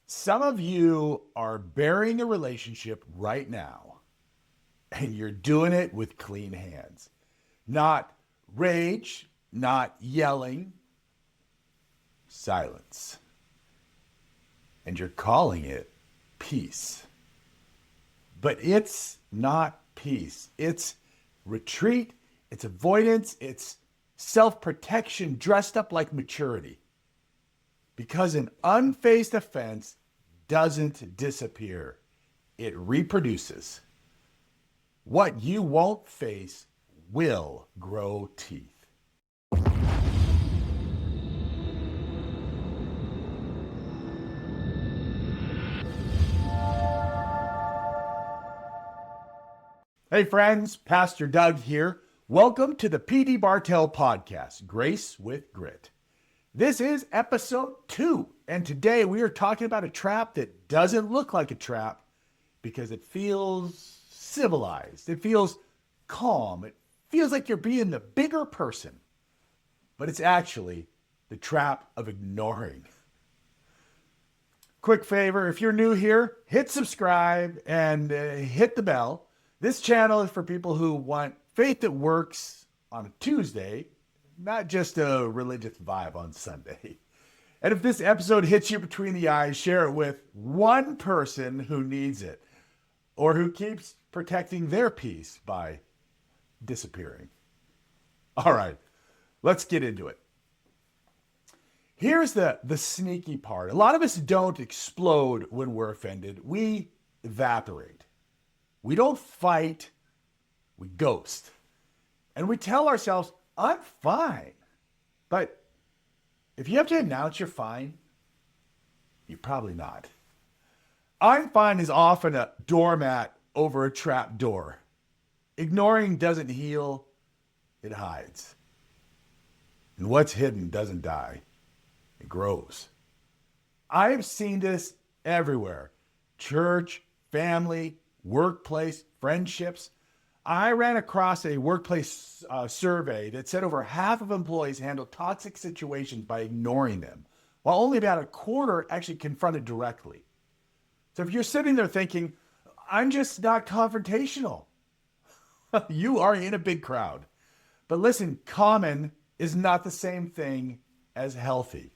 Some of you are burying a relationship right now, and you're doing it with clean hands. Not rage, not yelling, silence. And you're calling it peace. But it's not peace. It's retreat, it's avoidance, it's self-protection dressed up like maturity. Because an unfaced offense doesn't disappear. It reproduces. What you won't face will grow teeth. Hey friends, Pastor Doug here. Welcome to the PDBartel Podcast, Grace with Grit. This is episode 2, and today we are talking about a trap that doesn't look like a trap because it feels civilized. It feels calm. It feels like you're being the bigger person, but it's actually the trap of ignoring. Quick favor, if you're new here, hit subscribe and hit the bell. This channel is for people who want faith that works on a Tuesday, not just a religious vibe on Sunday. And if this episode hits you between the eyes, share it with one person who needs it or who keeps protecting their peace by disappearing. All right, let's get into it. Here's the sneaky part. A lot of us don't explode when we're offended. We evaporate. We don't fight, we ghost. And we tell ourselves, I'm fine. But if you have to announce you're fine, you're probably not. I'm fine is often a doormat over a trap door. Ignoring doesn't heal, it hides. And what's hidden doesn't die, it grows. I've seen this everywhere. Church, family, workplace, friendships. I ran across a workplace survey that said over half of employees handle toxic situations by ignoring them, while only about a quarter actually confronted directly. So if you're sitting there thinking, I'm just not confrontational, you are in a big crowd. But listen, common is not the same thing as healthy.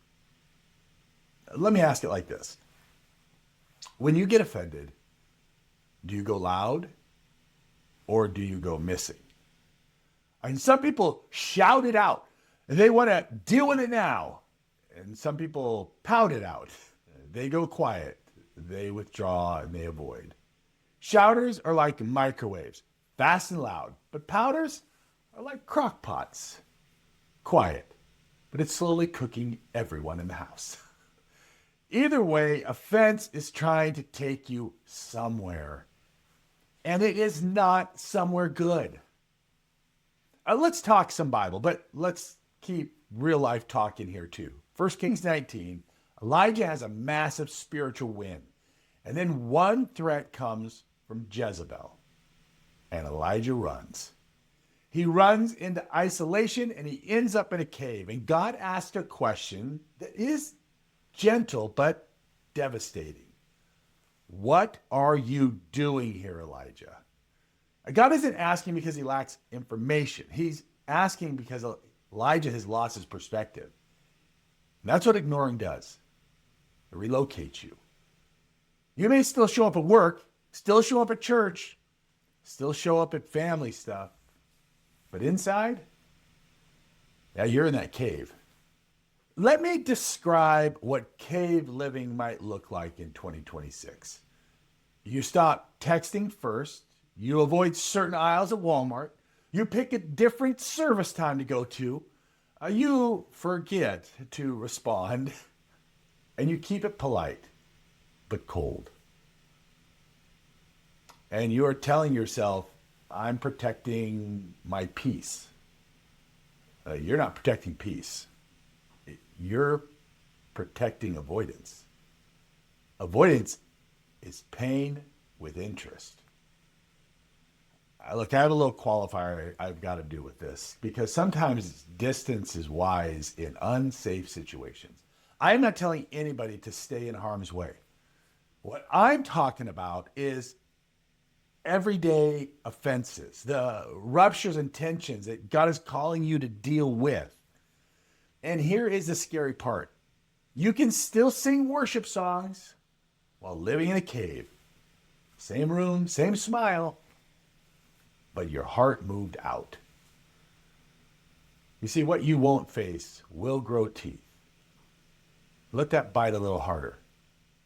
Let me ask it like this. When you get offended, do you go loud or do you go missing? I mean, some people shout it out and they want to deal with it now. And some people pout it out. They go quiet. They withdraw and they avoid. Shouters are like microwaves, fast and loud. But pouters are like crock pots, quiet, but it's slowly cooking everyone in the house. Either way, offense is trying to take you somewhere. And it is not somewhere good. Let's talk some Bible, but let's keep real life talk in here too. 1 Kings 19, Elijah has a massive spiritual win. And then one threat comes from Jezebel. And Elijah runs. He runs into isolation and he ends up in a cave. And God asked a question that is gentle but devastating. What are you doing here, Elijah? God isn't asking because he lacks information. He's asking because Elijah has lost his perspective. And that's what ignoring does. It relocates you. You may still show up at work, still show up at church, still show up at family stuff. But inside, yeah, you're in that cave. Let me describe what cave living might look like in 2026. You stop texting first. You avoid certain aisles at Walmart. You pick a different service time to go to. You forget to respond. And you keep it polite, but cold. And you're telling yourself, I'm protecting my peace. You're not protecting peace. You're protecting avoidance. Avoidance is pain with interest. Look, I have a little qualifier I've got to do with this because sometimes distance is wise in unsafe situations. I am not telling anybody to stay in harm's way. What I'm talking about is everyday offenses, the ruptures and tensions that God is calling you to deal with. And here is the scary part. You can still sing worship songs while living in a cave. Same room, same smile, but your heart moved out. You see, what you won't face will grow teeth. Let that bite a little harder.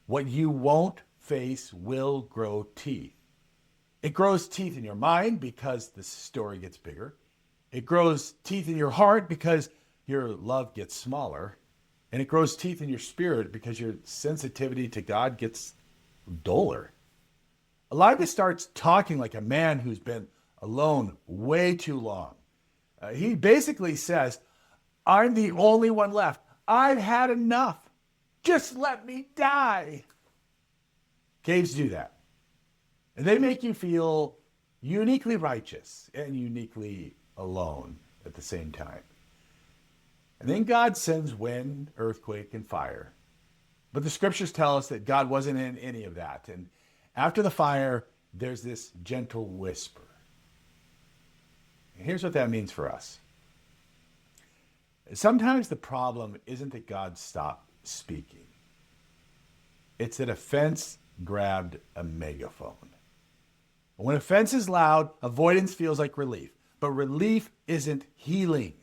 What you won't face will grow teeth. It grows teeth in your mind because the story gets bigger. It grows teeth in your heart because your love gets smaller. And it grows teeth in your spirit because your sensitivity to God gets duller. Elijah starts talking like a man who's been alone way too long. He basically says, I'm the only one left. I've had enough. Just let me die. Caves do that. And they make you feel uniquely righteous and uniquely alone at the same time. And then God sends wind, earthquake, and fire. But the scriptures tell us that God wasn't in any of that. And after the fire, there's this gentle whisper. And here's what that means for us. Sometimes the problem isn't that God stopped speaking. It's that offense grabbed a megaphone. When offense is loud, avoidance feels like relief. But relief isn't healing.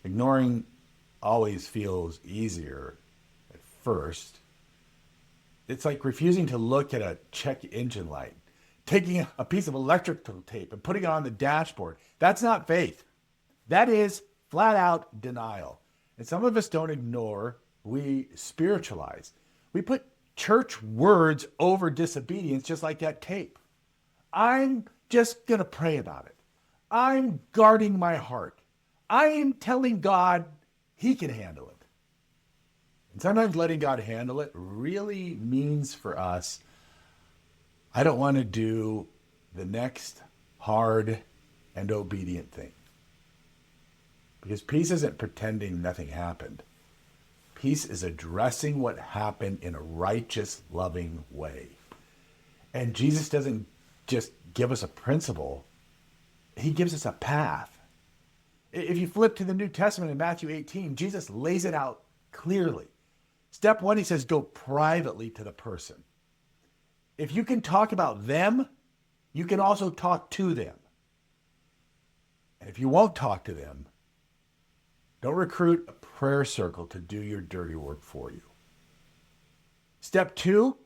Ignoring always feels easier at first. It's like refusing to look at a check engine light. Taking a piece of electrical tape and putting it on the dashboard. That's not faith. That is flat out denial. And some of us don't ignore, we spiritualize. We put church words over disobedience, just like that tape. I'm just going to pray about it. I'm guarding my heart. I am telling God he can handle it. And sometimes letting God handle it really means for us, I don't want to do the next hard and obedient thing. Because peace isn't pretending nothing happened. Peace is addressing what happened in a righteous, loving way. And Jesus doesn't just give us a principle. He gives us a path. If you flip to the New Testament in Matthew 18, Jesus lays it out clearly. Step 1, he says, go privately to the person. If you can talk about them, you can also talk to them. And if you won't talk to them, don't recruit a prayer circle to do your dirty work for you. Step 2,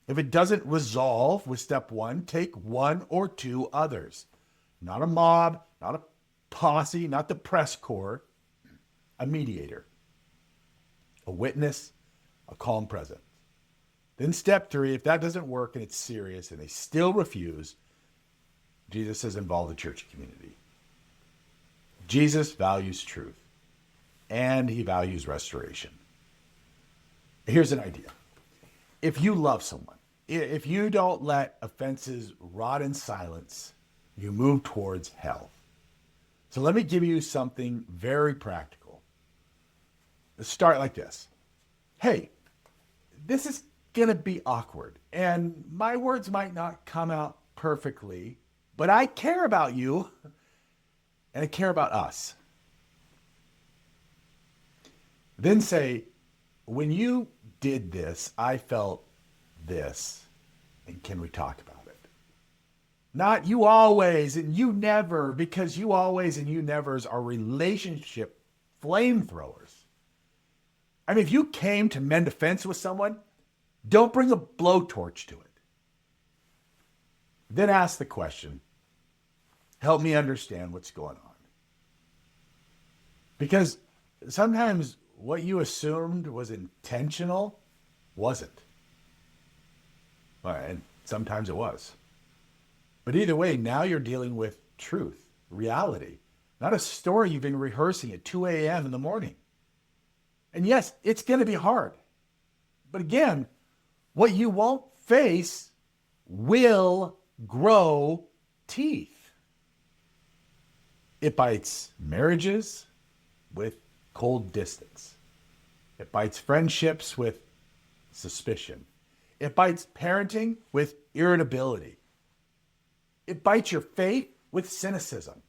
if it doesn't resolve with step 1, take 1 or 2 others. Not a mob, not a posse, not the press corps, a mediator, a witness, a calm presence. Then step 3, if that doesn't work and it's serious and they still refuse, Jesus says involve the church community. Jesus values truth, and he values restoration. Here's an idea. If you love someone, if you don't let offenses rot in silence, you move towards hell. So let me give you something very practical. Let's start like this. Hey, this is going to be awkward, and my words might not come out perfectly, but I care about you. And I care about us. Then say, when you did this, I felt this. And can we talk about it? Not you always and you never, because you always and you nevers are relationship flamethrowers. I mean, if you came to mend a fence with someone, don't bring a blowtorch to it. Then ask the question, help me understand what's going on. Because sometimes what you assumed was intentional wasn't. Well, and sometimes it was. But either way, now you're dealing with truth, reality, not a story you've been rehearsing at 2 a.m. in the morning. And yes, it's going to be hard. But again, what you won't face will grow teeth. It bites marriages with cold distance. It bites friendships with suspicion. It bites parenting with irritability. It bites your faith with cynicism.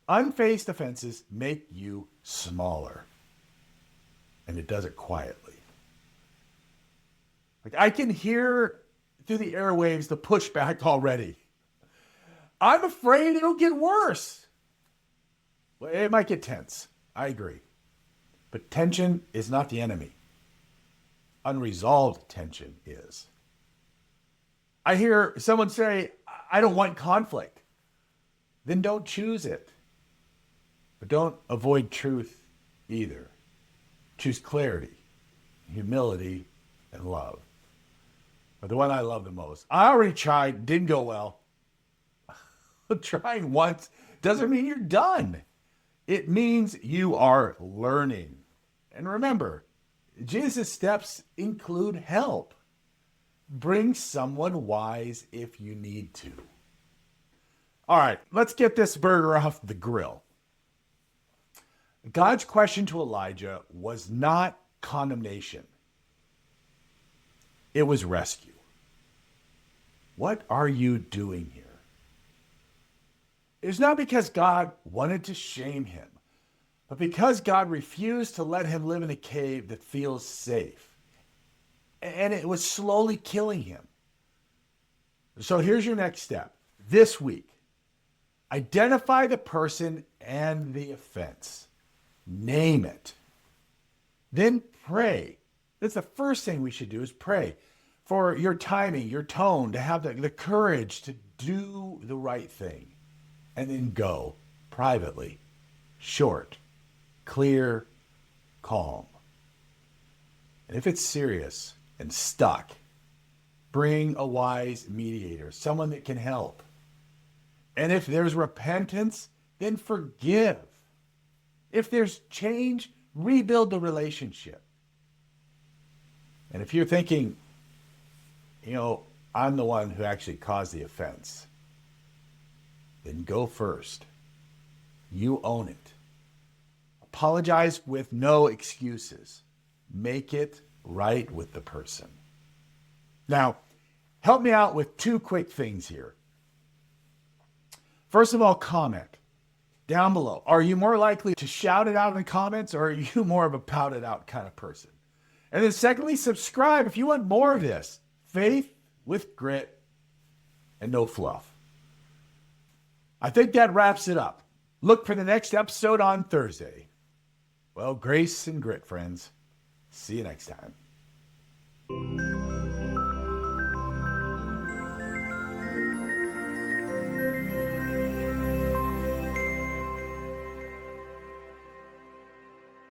Unfaced offenses make you smaller. And it does it quietly. Like, I can hear through the airwaves the pushback already. I'm afraid it'll get worse. Well, it might get tense. I agree. But tension is not the enemy. Unresolved tension is. I hear someone say, I don't want conflict. Then don't choose it. But don't avoid truth either. Choose clarity, humility, and love. But the one I love the most. I already tried, didn't go well. Trying once doesn't mean you're done. It means you are learning. And remember, Jesus' steps include help. Bring someone wise if you need to. All right, let's get this burger off the grill. God's question to Elijah was not condemnation. It was rescue. What are you doing here? It's not because God wanted to shame him, but because God refused to let him live in a cave that feels safe. And it was slowly killing him. So here's your next step. This week, identify the person and the offense. Name it. Then pray. That's the first thing we should do, is pray for your timing, your tone, to have the courage to do the right thing. And then go privately, short, clear, calm. And if it's serious and stuck, bring a wise mediator, someone that can help. And if there's repentance, then forgive. If there's change, rebuild the relationship. And if you're thinking, I'm the one who actually caused the offense, then go first. You own it. Apologize with no excuses. Make it right with the person. Now, help me out with two quick things here. First of all, comment down below. Are you more likely to shout it out in the comments, or are you more of a pout it out kind of person? And then secondly, subscribe if you want more of this. Faith with grit and no fluff. I think that wraps it up. Look for the next episode on Thursday. Well, grace and grit, friends. See you next time.